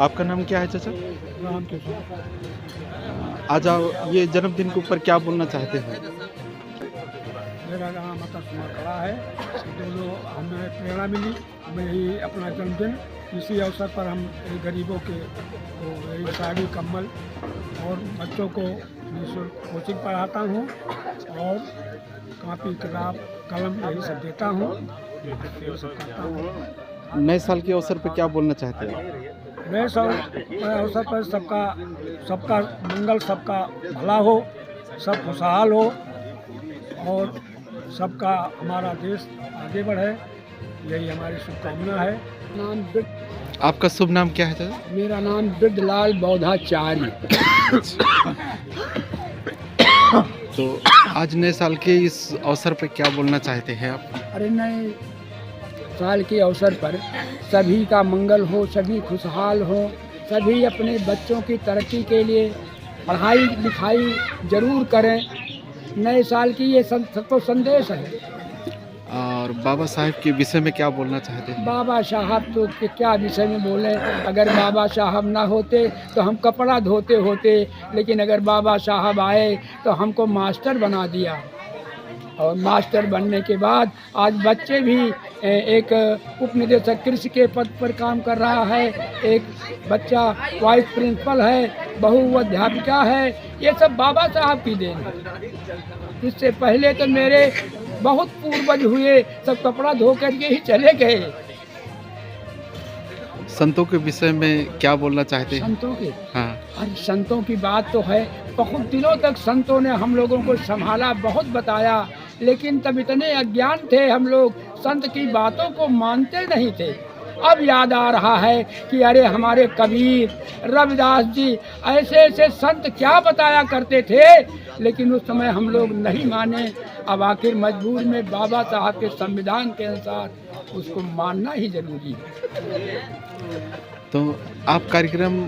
आपका नाम क्या है चाचा? राम कृष्ण। आज आप ये जन्मदिन के ऊपर क्या बोलना चाहते हैं? मेरा नाम मकर कुमार खड़ा है। दोनों हमें प्रेरणा मिली, मैं यही अपना जन्मदिन इसी अवसर पर हम गरीबों के को यही साड़ी कम्बल और बच्चों को निःशुल्क कोचिंग पढ़ाता हूँ और कॉपी किताब कलम यही सब देता हूँ, यही सब करता हूँ। नए साल के अवसर पर क्या बोलना चाहते हैं? नए साल के अवसर पर सबका मंगल, सबका भला हो, सब खुशहाल हो और सबका हमारा देश आगे बढ़े, यही हमारी शुभकामना है। नाम आपका शुभ नाम क्या है चाचा? मेरा नाम बिरदलाल बौद्धाचार्य। तो आज नए साल के इस अवसर पर क्या बोलना चाहते हैं आप? अरे नए साल के अवसर पर सभी का मंगल हो, सभी खुशहाल हो, सभी अपने बच्चों की तरक्की के लिए पढ़ाई लिखाई जरूर करें। नए साल की ये सबको संदेश है। और बाबा साहब के विषय में क्या बोलना चाहते हैं? बाबा साहब तो क्या विषय में बोले, अगर बाबा साहब ना होते तो हम कपड़ा धोते होते, लेकिन अगर बाबा साहब आए तो हमको मास्टर बना दिया और मास्टर बनने के बाद आज बच्चे भी एक उपनिदेशक कृषि के पद पर काम कर रहा है, एक बच्चा वाइस प्रिंसिपल है, बहू अध्यापिका है। ये सब बाबा साहब की देन है। इससे पहले तो मेरे बहुत पूर्वज हुए, सब कपड़ा धो करके ही चले गए। संतों के विषय में क्या बोलना चाहते हैं? संतों के, हाँ, अरे संतों की बात तो है, बहुत दिनों तक संतों ने हम लोगों को संभाला, बहुत बताया, लेकिन तब इतने अज्ञान थे हम लोग, संत की बातों को मानते नहीं थे। अब याद आ रहा है कि अरे हमारे कबीर, रविदास जी ऐसे ऐसे संत क्या बताया करते थे, लेकिन उस समय हम लोग नहीं माने। अब आखिर मजबूर में बाबा साहब के संविधान के अनुसार उसको मानना ही जरूरी है। तो आप कार्यक्रम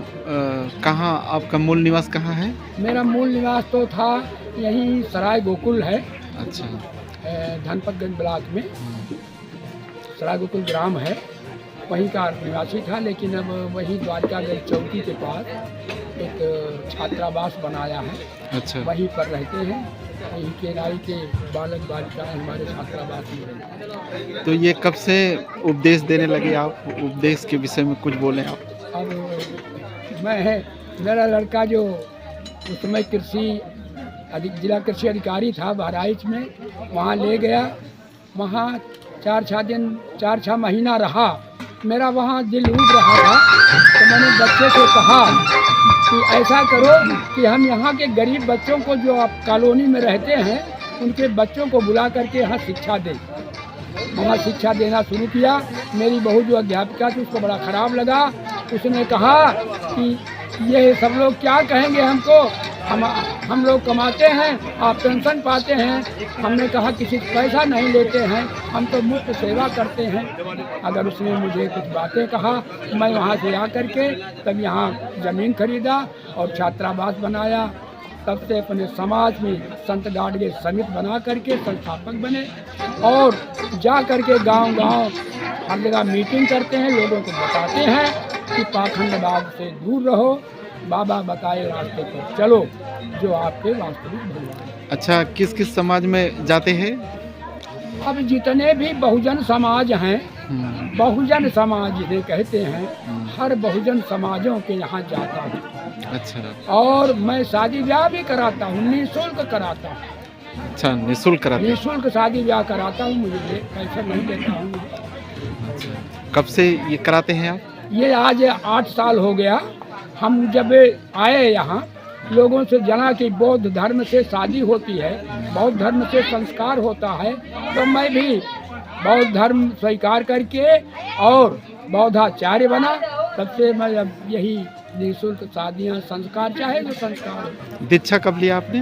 कहाँ, आपका मूल निवास कहाँ है? मेरा मूल निवास तो था यहीं सराय गोकुल है, अच्छा, धनपतगंज ब्लॉक में सराय गोकुल ग्राम है, वहीं का निवासी था। लेकिन अब वही द्वारकागंज चौकी के पास एक छात्रावास बनाया है, अच्छा। वहीं पर रहते हैं। यही केराई के बालक बालिकाएं हमारे छात्रावास में रहते हैं। तो ये कब से उपदेश देने लगे आप? उपदेश के विषय में कुछ बोलें आप। अब मेरा लड़का जो उस समय जिला कृषि अधिकारी था बहराइच में, वहाँ ले गया, वहाँ 4-6 महीना रहा। मेरा वहाँ दिल उठ रहा था, तो मैंने बच्चे से कहा कि ऐसा करो कि हम यहाँ के गरीब बच्चों को जो आप कॉलोनी में रहते हैं, उनके बच्चों को बुला करके यहाँ शिक्षा दें। वहाँ शिक्षा देना शुरू किया। मेरी बहू जो अध्यापिका थी उसको बड़ा ख़राब लगा। उसने कहा कि ये सब लोग क्या कहेंगे हमको, हम लोग कमाते हैं, आप पेंशन पाते हैं। हमने कहा किसी पैसा नहीं लेते हैं, हम तो मुफ्त सेवा करते हैं। अगर उसने मुझे कुछ बातें कहा, मैं वहाँ से आकर के तब यहाँ ज़मीन खरीदा और छात्रावास बनाया। तब से अपने समाज में संत गाडगे समिति बना करके संस्थापक बने और जा करके गांव-गांव हर जगह मीटिंग करते हैं, लोगों को बताते हैं कि पाखंडवाद से दूर रहो, बाबा बताए रास्ते पर चलो जो आपके वास्तविक भगवान है। अच्छा, किस किस समाज में जाते हैं? अब जितने भी बहुजन समाज हैं, बहुजन समाज जिन्हें कहते हैं, हर बहुजन समाजों के यहाँ जाता हूँ। अच्छा, और मैं शादी ब्याह भी कराता हूँ, निःशुल्क कराता हूँ। अच्छा, निःशुल्क कराते हैं? निःशुल्क शादी ब्याह कराता हूँ, मुझे पैसा नहीं देता हूँ। कब से ये कराते हैं आप? ये आज 8 साल हो गया। हम जब आए यहाँ, लोगों से जाना कि बौद्ध धर्म से शादी होती है, बौद्ध धर्म से संस्कार होता है, तो मैं भी बौद्ध धर्म स्वीकार करके और बौद्धाचार्य बना। तब से मैं अब यही निःशुल्क शादियाँ, संस्कार चाहे जो संस्कार हो। दीक्षा कब लिया आपने?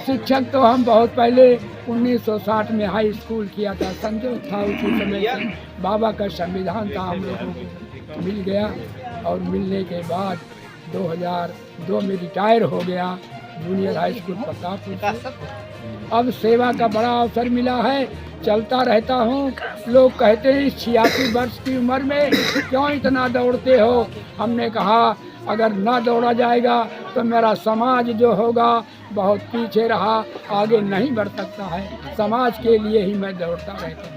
शिक्षक तो हम बहुत पहले 1960 में हाई स्कूल किया था, संजोग था उसी समय से। बाबा का संविधान था, हम लोगों को मिल गया और मिलने के बाद 2002 में रिटायर हो गया जूनियर हाई स्कूल प्रतापपुर से। अब सेवा का बड़ा अवसर मिला है चलता रहता हूँ। लोग कहते हैं इस 86 वर्ष की उम्र में क्यों इतना दौड़ते हो। हमने कहा अगर ना दौड़ा जाएगा तो मेरा समाज जो होगा बहुत पीछे रहा, आगे नहीं बढ़ सकता है। समाज के लिए ही मैं दौड़ता रहता हूँ।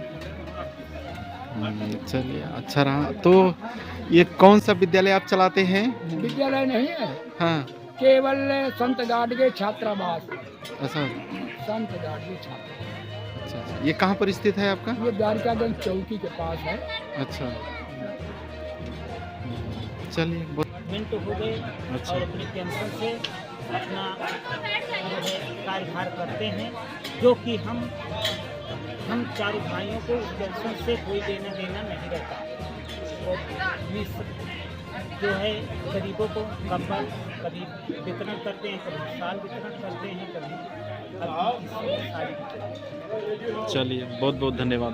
चलिए अच्छा रहा। तो ये कौन सा विद्यालय आप चलाते हैं? विद्यालय नहीं है, हाँ, केवल संत गाडगे छात्रावास। ऐसा। संत गाडगे छात्रावास अच्छा, ये कहाँ पर स्थित है आपका? ये द्वारिकागंज चौकी के पास है। अच्छा, चलिए बहुत मिनट हो गए अच्छा। और अपनी पेंशन से अपना जो है कार्यभार करते हैं, जो कि हम चारों भाइयों को उस पेंशन से कोई लेना देना नहीं रहता। और जो है गरीबों को कंबल कभी वितरण करते हैं, कभी साल वितरण करते हैं, कभी साड़ी। चलिए बहुत बहुत धन्यवाद।